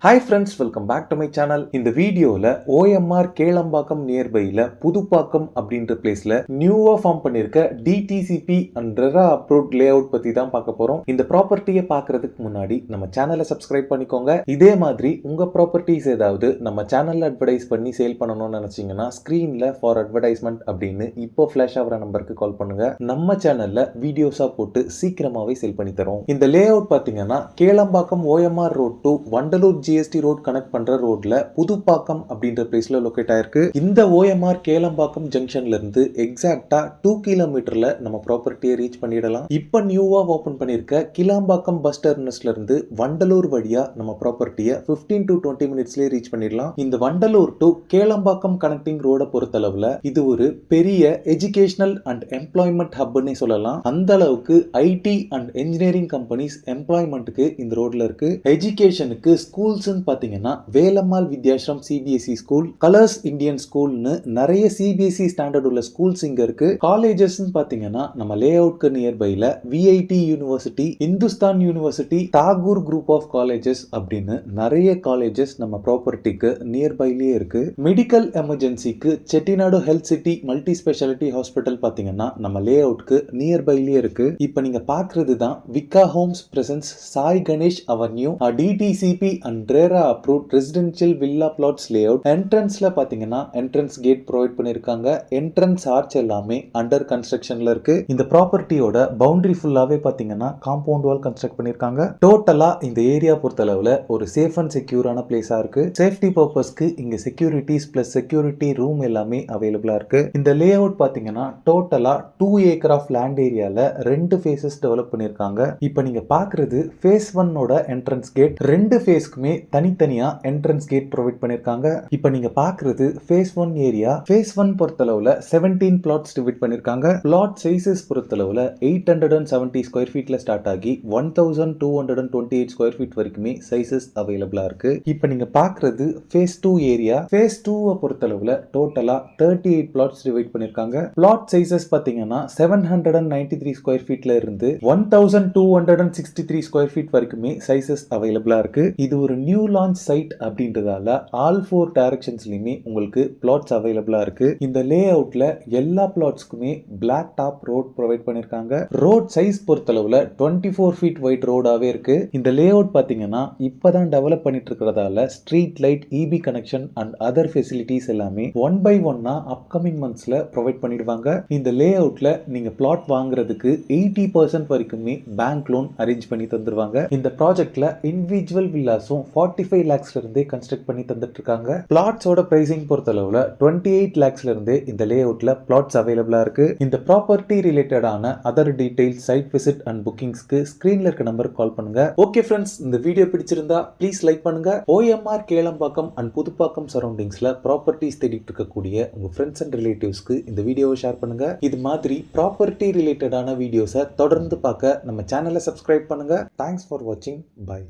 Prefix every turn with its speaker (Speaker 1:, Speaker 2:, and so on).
Speaker 1: Hi friends, welcome back to my channel. இந்த வீடியோல OMR Kelambakkam நியர்பைல Pudupakkam அப்படின்ற பிளேஸ்ல நியூவா ஃபார்ம் பண்ணிருக்க DTCP and RERA approved lay out பத்தி தான் பார்க்க போறோம். இந்த ப்ராப்பர்ட்டியை பார்க்கறதுக்கு முன்னாடி நம்ம சேனலை சப்ஸ்கிரைப் பண்ணிக்கோங்க. இதே மாதிரி உங்க ப்ராப்பர்ட்டிஸ் ஏதாவது நம்ம சேனல்ல அட்வர்டைஸ் பண்ணி சேல் பண்ணணும்னு நினைச்சீங்கன்னா ஸ்கிரீன்ல ஃபார் அட்வர்டைஸ்மெண்ட் அப்படின்னு இப்போ ஃபிளாஷ் ஆகிற நம்பருக்கு கால் பண்ணுங்க. நம்ம சேனல்ல வீடியோஸா போட்டு சீக்கிரமாவே சேல் பண்ணி தரோம். இந்த லே அவுட் பாத்தீங்கன்னா Kelambakkam OMR road to Vandalur GST road connect பண்ற ரோட்ல புதுப்பாக்கம் அப்படின்ற பிளேஸ்ல லொகேட் ஆயிருக்கு. இந்த OMR கேளம்பாக்கம் ஜங்ஷன்ல இருந்து எக்ஸாக்ட்டா 2 கிலோமீட்டர்ல நம்ம ப்ராப்பர்ட்டியை ரீச் பண்ணிடலாம். இப்ப நியூவா ஓபன் பண்ணிருக்க கிளாம்பாக்கம் பஸ் டெர்மினஸ்ல இருந்து வண்டலூர் வழியா நம்ம ப்ராப்பர்ட்டியை 15 to 20 மினிட்ஸ்லயே ரீச் பண்ணிடலாம். இந்த வண்டலூர் டு கேளம்பாக்கம் கனெக்டிங் ரோட பொறுத்தளவுல இது ஒரு பெரிய எஜுகேஷனல் அண்ட் எம்ப்ளாய்மெண்ட் ஹப்னே சொல்லலாம். அந்த அளவுக்கு IT அண்ட் இன்ஜினியரிங் கம்பெனிஸ் எம்ப்ளாய்மெண்ட்டுக்கு இந்த ரோட்ல இருக்கு. எஜுகேஷனுக்கு ஸ்கூல்ஸ் பாத்தீங்கன்னா Velammal Vidyashram CBSE school, colours Indian ஸ்கூல்னு நிறைய CBSE ஸ்டாண்டர்ட் உள்ள ஸ்கூல்ஸ் இங்க இருக்கு. காலேஜஸ் பாத்தீங்கன்னா நம்ம லே அவுட்க்கு நியர்பைல VIT university, Hindustan university, Tagore group of colleges அப்படின்னு நிறைய காலேஜஸ் நம்ம ப்ராப்பர்ட்டிக்கு நியர்பைலயே இருக்கு. மெடிக்கல் எமர்ஜென்சிக்கு Chettinad health city multi speciality hospital பாத்தீங்கன்னா நம்ம லே அவுட்க்கு நியர்பைலயே இருக்கு. இப்ப நீங்க பாக்குறது தான் விக்கா homes presents Sai Ganesh avenue DTCP and RERA approved residential villa plots layout. என்ட்ரன்ஸ்ல பாத்தீங்கன்னா என்ட்ரன்ஸ் கேட் ப்ரொவைட் பண்ணிருக்காங்க. என்ட்ரன்ஸ் ஆர்ச் எல்லாமே அண்டர் கன்ஸ்ட்ரக்ஷன்ல இருக்கு. இந்த ப்ராப்பர்ட்டியோட பவுண்டரி ஃபுல்லாவே பாத்தீங்கன்னா காம்பவுண்ட் வால் கன்ஸ்ட்ரக்ட் பண்ணிருக்காங்க. டோட்டலா இந்த ஏரியா பொறுத்தளவுல ஒரு சேஃப் அண்ட் செக்யூரான பிளேஸா இருக்கு. சேஃப்டி பர்பஸ்க்கு இங்க செக்யூரிட்டிஸ் பிளஸ் செக்யூரிட்டி ரூம் எல்லாமே அவைலபிளா இருக்கு. இந்த லே அவுட் பாத்தீங்கன்னா டோட்டலா 2 ஏக்கர் ஆஃப் லேண்ட் ஏரியால 2 ஃபேசஸ் டெவலப் பண்ணிருக்காங்க. இப்போ நீங்க பாக்குறது ஃபேஸ் 1 ஓட என்ட்ரன்ஸ் கேட். 2 ஃபேஸ்க்குமே தனித்தனியா என்ட்ரன்ஸ் கேட் ப்ரொவைட் பண்ணிருக்காங்க. இப்போ நீங்க பாக்குறது ஃபேஸ் 1 ஏரியா. ஃபேஸ் 1 பொறுத்தளவுல 17 பிளாட்ஸ் டிவைட் பண்ணிருக்காங்க. பிளாட் சைஸஸ் பொறுத்தளவுல 870 ஸ்கொயர் ஃபீட்ல ஸ்டார்ட் ஆகி 1228 ஸ்கொயர் ஃபீட் வரைக்குமே சைஸஸ் அவைலபிளா இருக்கு. இப்போ நீங்க பாக்குறது ஃபேஸ் 2 ஏரியா. ஃபேஸ் 2 பொறுத்தளவுல டோட்டலா 38 பிளாட்ஸ் டிவைட் பண்ணிருக்காங்க. பிளாட் சைஸஸ் பாத்தீங்கன்னா 793 ஸ்கொயர் ஃபீட்ல இருந்து 1263 ஸ்கொயர் ஃபீட் வரைக்குமே சைஸஸ் அவைலபிளா இருக்கு. இது ஒரு நியூ லான்ச் சைட் அப்படின்றதால ஆல் 4 டைரக்ஷன்ஸ்லயுமே உங்களுக்கு பிளாட்ஸ் அவைலபிளா இருக்கு. இந்த லே அவுட்ல எல்லா பிளாட்ஸ்க்குமே பிளாக் டாப் ரோட் ப்ரொவைட் பண்ணிருக்காங்க. ரோட் சைஸ் பொறுத்தளவுல 24 ஃபீட் வைட் ரோடாவே இருக்கு. இந்த லே அவுட் பாத்தீங்கன்னா இப்பதான் டெவலப் பண்ணிட்டு இருக்கிறதால street light, EB connection and other facilities எல்லாமே 1 by 1 அப்கமிங் மந்த்ஸ்ல ப்ரொவைட் பண்ணிடுவாங்க. இந்த லே அவுட்ல நீங்க பிளாட் வாங்குறதுக்கு 80% வரைக்குமே பேங்க் லோன் அரேஞ்ச் பண்ணி தந்துருவாங்க. இந்த ப்ராஜெக்ட்ல இண்டிவிஜுவல் வில்லாஸும் 45 lakhsல இருந்தே கன்ஸ்ட்ரக்ட் பண்ணி தந்துட்டு இருக்காங்க. பிளாட்ஸோட பிரைசிங் பொறுத்தளவுல 28 lakhsல இருந்தே இந்த லே அவுட்ல பிளாட்ஸ் அவைலபிளா இருக்கு. இந்த ப்ராப்பர்ட்டி ரிலேட்டடான other details, site visit and புக்கிங்ஸ்க்கு ஸ்கிரீன்ல இருக்க நம்பருக்கு கால் பண்ணுங்க. ஓகே ஃப்ரெண்ட்ஸ், இந்த வீடியோ பிடிச்சிருந்தா ப்ளீஸ் லைக் பண்ணுங்க. OMR கேளம்பாக்கம் அண்ட் புதுப்பாக்கம் சரௌண்டிங்ஸ்ல ப்ராப்பர்ட்டிஸ் தேடிட்டு இருக்கக்கூடிய உங்க ஃப்ரெண்ட்ஸ் அண்ட் ரிலேட்டிவ்ஸ்க்கு இந்த வீடியோவை ஷேர் பண்ணுங்க. இது மாதிரி ப்ராப்பர்ட்டி ரிலேட்டடான வீடியோஸை தொடர்ந்து பார்க்க நம்ம சேனலை சப்ஸ்கிரைப் பண்ணுங்க. தேங்க்ஸ் ஃபார் வாட்சிங். பை.